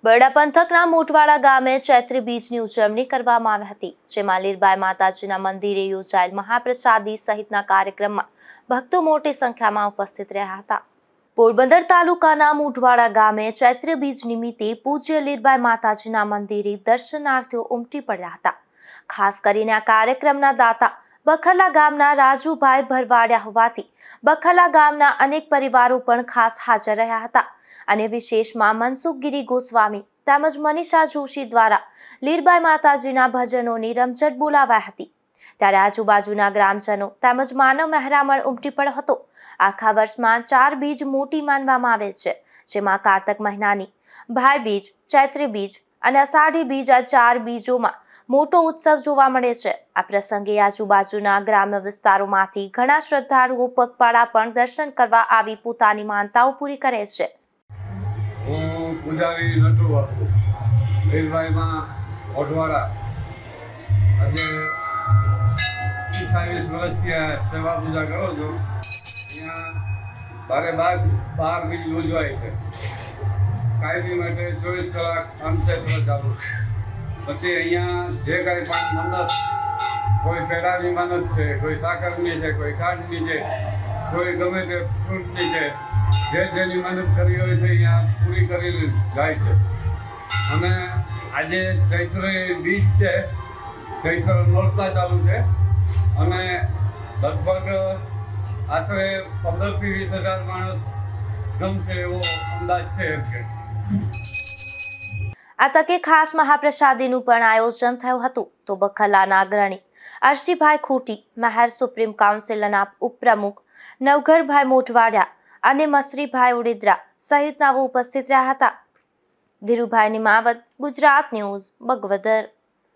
બરડા પંથકના મોટવાડા ગામે ચૈત્રી બીજની ઉજવણી કરવામાં આવી હતી, જેમાં લીરબાઈ માતાજીના મંદિરે યોજાયેલ મહાપ્રસાદી સહિતના કાર્યક્રમમાં ભક્તો મોટી સંખ્યામાં ઉપસ્થિત રહ્યા હતા। પોરબંદર તાલુકાના મોટવાડા ગામે ચૈત્રી બીજ નિમિત્તે પૂજ્ય લીરબાઈ માતાજીના મંદિરે દર્શનાર્થીઓ ઉમટી પડ્યા હતા। ખાસ કરીને આ કાર્યક્રમના દાતા બખલા ગામના રાજુભાઈ ભરવાડ્યા હોવાથી બખલા ગામના અનેક પરિવારો પણ ખાસ હાજર રહ્યા હતા અને વિશેષમાં મનસુખગીરી ગોસ્વામી તેમજ મનીષા જોશી દ્વારા લીરબાઈ માતાજીના ભજનોની રમઝટ બોલાવાઈ હતી। ત્યારે આજુબાજુના ગ્રામજનો તેમજ માનવ મહેરામણ ઉમટી પડ્યો હતો। આખા વર્ષમાં 4 બીજ મોટી માનવામાં આવે છે, જેમાં કારતક મહિનાની ભાઈ બીજ, ચૈત્રી બીજ અને અષાઢી બીજ આ 4 બીજોમાં મોટો ઉત્સવ જોવા મળે છે। આ પ્રસંગે આજુબાજુના ગ્રામ્ય વિસ્તારોમાંથી ઘણા શ્રદ્ધાળુઓ પગપાળા પણ દર્શન કરવા આવી પોતાની માનતાઓ પૂરી કરે છે। હું પૂજારી નટુ બાપુ લીરબાઈમાં મોટવાડા આજે 40 વર્ષથી સેવા પૂજા કરો છો। અહીંયા 12 બીજ યોજવાય છે। કાયમી માટે 24 કલાક સનસેટ ચાલુ છે। પછી અહીંયા જે કાંઈ પણ મન્નત, કોઈ પેડાની મન્નત છે, કોઈ સાકરની છે, કોઈ ખાંડની છે, કોઈ ગમે તે ફ્રૂટની છે, જેની મદદ કરી હોય છે અહીંયા પૂરી કરી જાય છે। અને આજે ચૈત્ર બીજ છે, ચૈત્ર નોરતા ચાલુ છે અને લગભગ આશરે 15 થી 20 હજાર માણસ ગમશે એવો અંદાજ છે એમ કે। આ તકે ખાસ મહાપ્રસાદીનું પણ આયોજન થયું હતું, તો બખલાના અગ્રણી અરશીભાઈ ખોટી, મહેર સુપ્રીમ કાઉન્સિલના ઉપપ્રમુખ નવઘરભાઈ મોટવાડિયા અને મસરીભાઈ ઉડેદરા સહિત નવો ઉપસ્થિત રહ્યા હતા। ધીરુભાઈ નિમાવત, ગુજરાત ન્યૂઝ, બગવદર।